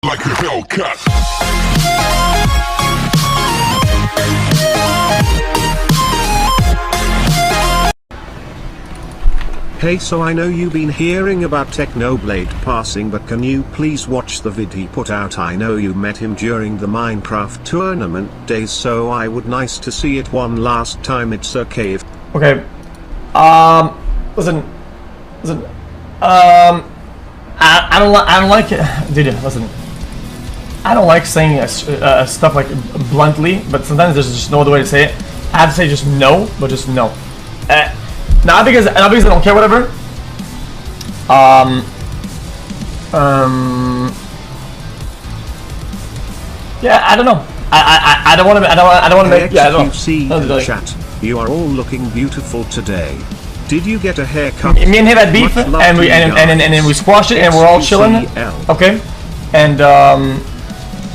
like a Hellcat. Hey, so I know you've been hearing about Technoblade passing, but can you please watch the vid he put out? I know you met him during the Minecraft tournament days, so I would nice to see it one last time. It's okay if... Okay. Listen. I don't like it. Dude, listen. I don't like saying stuff like bluntly, but sometimes there's just no other way to say it. I have to say just no, but just no. Not because I don't care, whatever. Yeah, I don't know. I don't want to make. Yeah, I don't know. Chat, you are all looking beautiful today. Did you get a haircut? Me and him had beef, and then we squashed it, and we're all chilling. Okay, and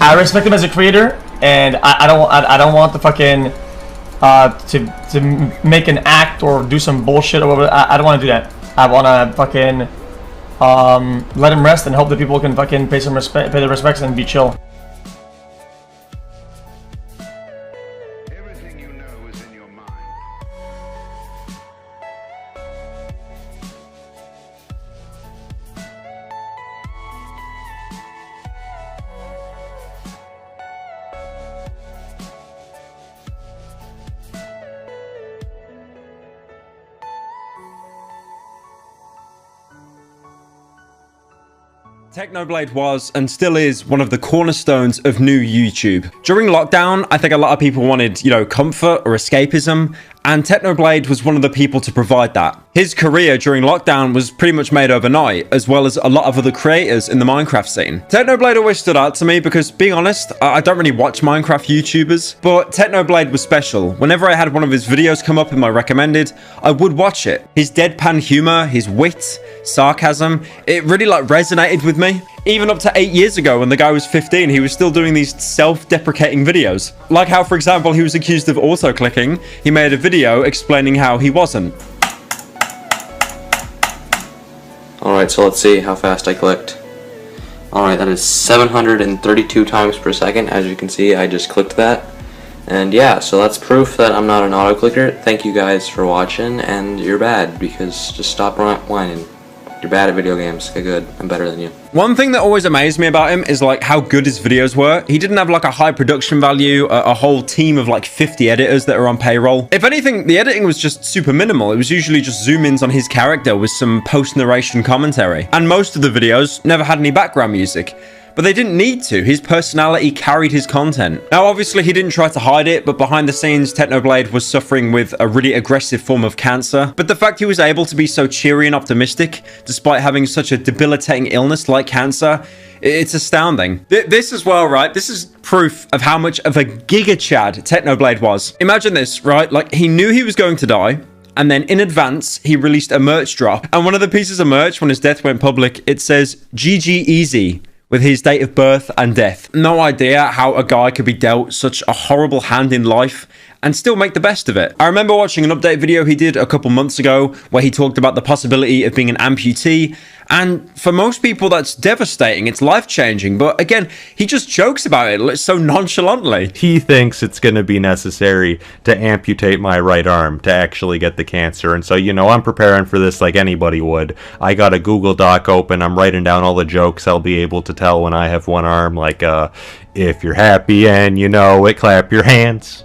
I respect him as a creator, and I don't want the fucking to make an act or do some bullshit or whatever. I don't want to do that. I want to fucking let him rest and hope that people can fucking pay their respects and be chill. Everything you know is in your mind. Technoblade was and still is one of the cornerstones of new YouTube. During lockdown, I think a lot of people wanted, comfort or escapism, and Technoblade was one of the people to provide that. His career during lockdown was pretty much made overnight, as well as a lot of other creators in the Minecraft scene. Technoblade always stood out to me because, being honest, I don't really watch Minecraft YouTubers, but Technoblade was special. Whenever I had one of his videos come up in my recommended, I would watch it. His deadpan humor, his wit, sarcasm, it really resonated with me. Even up to 8 years ago, when the guy was 15, he was still doing these self-deprecating videos. Like how, for example, he was accused of auto-clicking. He made a video explaining how he wasn't. Alright, so let's see how fast I clicked. Alright, that is 732 times per second. As you can see, I just clicked that. And yeah, so that's proof that I'm not an auto-clicker. Thank you guys for watching, and you're bad, because just stop whining. You're bad at video games. Okay, good. I'm better than you. One thing that always amazed me about him is how good his videos were. He didn't have a high production value, a whole team of 50 editors that are on payroll. If anything, the editing was just super minimal. It was usually just zoom-ins on his character with some post-narration commentary. And most of the videos never had any background music. But they didn't need to. His personality carried his content. Now, obviously, he didn't try to hide it, but behind the scenes, Technoblade was suffering with a really aggressive form of cancer. But the fact he was able to be so cheery and optimistic, despite having such a debilitating illness like cancer, it's astounding. This as well, right? This is proof of how much of a giga chad Technoblade was. Imagine this, right? He knew he was going to die. And then in advance, he released a merch drop. And one of the pieces of merch, when his death went public, it says, GG Easy, with his date of birth and death. No idea how a guy could be dealt such a horrible hand in life and still make the best of it. I remember watching an update video he did a couple months ago where he talked about the possibility of being an amputee, and for most people that's devastating, it's life-changing, but again, he just jokes about it so nonchalantly. He thinks it's going to be necessary to amputate my right arm to actually get the cancer, and so, I'm preparing for this like anybody would. I got a Google Doc open, I'm writing down all the jokes I'll be able to tell when I have one arm, if you're happy and you know it, clap your hands.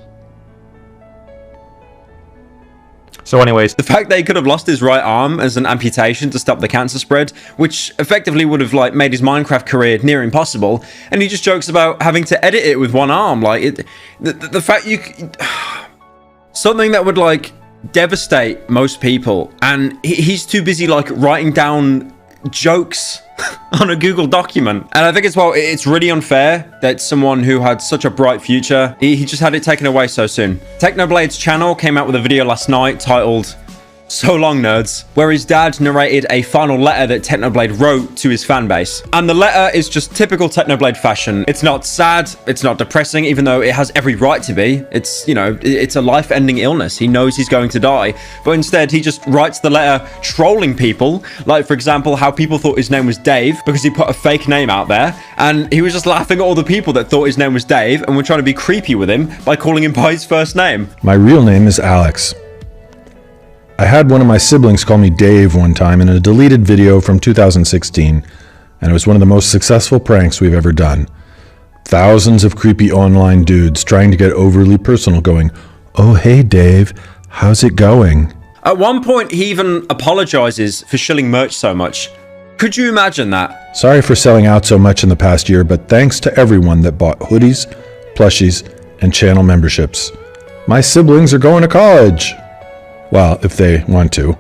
So anyways, the fact that he could have lost his right arm as an amputation to stop the cancer spread, which effectively would have made his Minecraft career near impossible, and he just jokes about having to edit it with one arm. The fact something that would devastate most people, and he's too busy writing down jokes on a Google document. And I think it's really unfair that someone who had such a bright future, he just had it taken away so soon. Technoblade's channel came out with a video last night titled So long, nerds, where his dad narrated a final letter that Technoblade wrote to his fan base. And the letter is just typical Technoblade fashion. It's not sad, it's not depressing, even though it has every right to be. It's, you know, it's a life-ending illness. He knows he's going to die. But instead, he just writes the letter trolling people. Like, for example, how people thought his name was Dave because he put a fake name out there. And he was just laughing at all the people that thought his name was Dave and were trying to be creepy with him by calling him by his first name. My real name is Alex. I had one of my siblings call me Dave one time in a deleted video from 2016, and it was one of the most successful pranks we've ever done. Thousands of creepy online dudes trying to get overly personal going, "Oh hey Dave, how's it going?" At one point, he even apologizes for shilling merch so much. Could you imagine that? Sorry for selling out so much in the past year, but thanks to everyone that bought hoodies, plushies, and channel memberships. My siblings are going to college. Well, if they want to.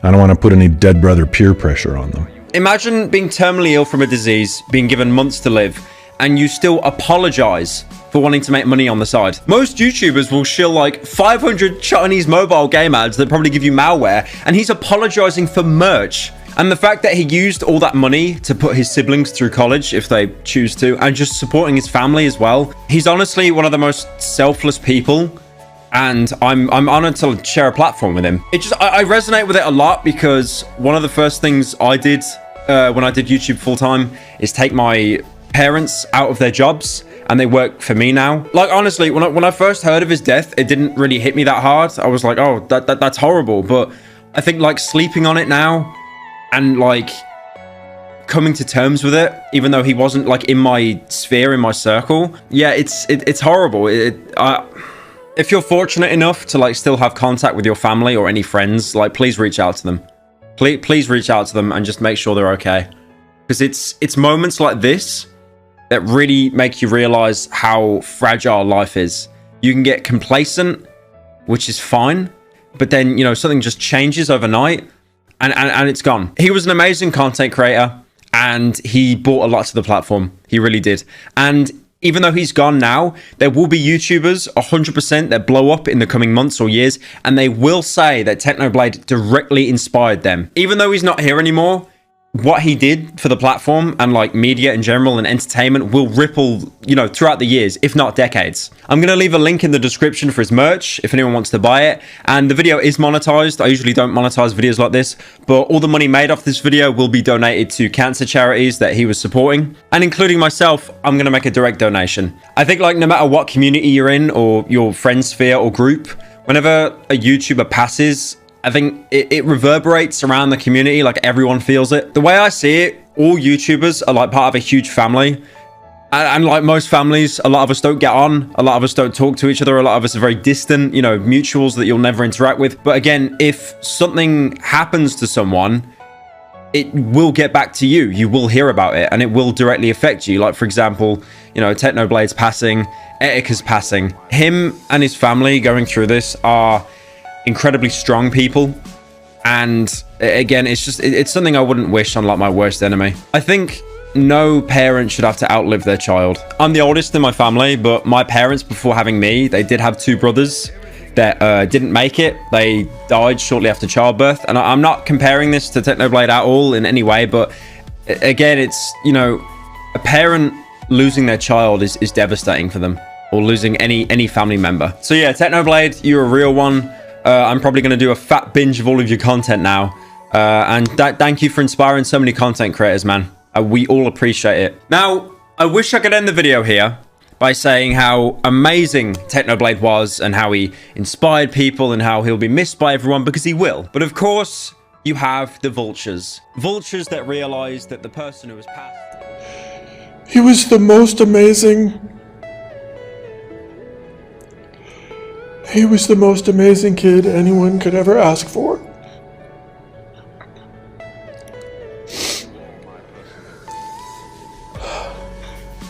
I don't want to put any dead brother peer pressure on them. Imagine being terminally ill from a disease, being given months to live, and you still apologize for wanting to make money on the side. Most YouTubers will shill like 500 Chinese mobile game ads that probably give you malware, and he's apologizing for merch. And the fact that he used all that money to put his siblings through college, if they choose to, and just supporting his family as well. He's honestly one of the most selfless people. And I'm honored to share a platform with him. I resonate with it a lot because one of the first things I did when I did YouTube full time is take my parents out of their jobs, and they work for me now. Like, honestly, when I first heard of his death, it didn't really hit me that hard. I was like, oh, that's horrible. But I think like sleeping on it now and like coming to terms with it, even though he wasn't like in my sphere, in my circle. Yeah, it's horrible. If you're fortunate enough to like still have contact with your family or any friends, like please reach out to them. Please reach out to them and just make sure they're okay. Because it's moments like this that really make you realize how fragile life is. You can get complacent, which is fine, but then, you know, something just changes overnight and it's gone. He was an amazing content creator and he brought a lot to the platform. He really did. And even though he's gone now, there will be YouTubers 100% that blow up in the coming months or years, and they will say that Technoblade directly inspired them. Even though he's not here anymore, what he did for the platform and like media in general and entertainment will ripple, you know, throughout the years, if not decades. I'm going to leave a link in the description for his merch if anyone wants to buy it. And the video is monetized. I usually don't monetize videos like this, but all the money made off this video will be donated to cancer charities that he was supporting. And including myself, I'm going to make a direct donation. I think like no matter what community you're in or your friend sphere or group, whenever a YouTuber passes, I think it reverberates around the community, like everyone feels it. The way I see it, all YouTubers are like part of a huge family. And like most families, a lot of us don't get on. A lot of us don't talk to each other. A lot of us are very distant, you know, mutuals that you'll never interact with. But again, if something happens to someone, it will get back to you. You will hear about it and it will directly affect you. Like, for example, you know, Technoblade's passing, Etika's passing. Him and his family going through this are incredibly strong people, and again, it's something I wouldn't wish on like my worst enemy. I think no parent should have to outlive their child. I'm the oldest in my family, but my parents, before having me, they did have two brothers that didn't make it. They died shortly after childbirth, and I'm not comparing this to Technoblade at all in any way, but again, it's, you know, a parent losing their child is devastating for them, or losing any family member. So yeah, Technoblade, you're a real one. I'm probably going to do a fat binge of all of your content now. And thank you for inspiring so many content creators, man. We all appreciate it. Now, I wish I could end the video here by saying how amazing Technoblade was and how he inspired people and how he'll be missed by everyone, because he will. But of course, you have the vultures. Vultures that realize that the person who has passed... He was the most amazing... He was the most amazing kid anyone could ever ask for.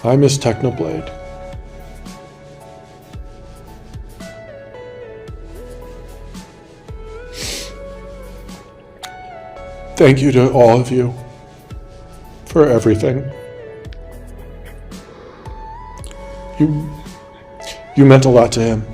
I miss Technoblade. Thank you to all of you for everything. You meant a lot to him.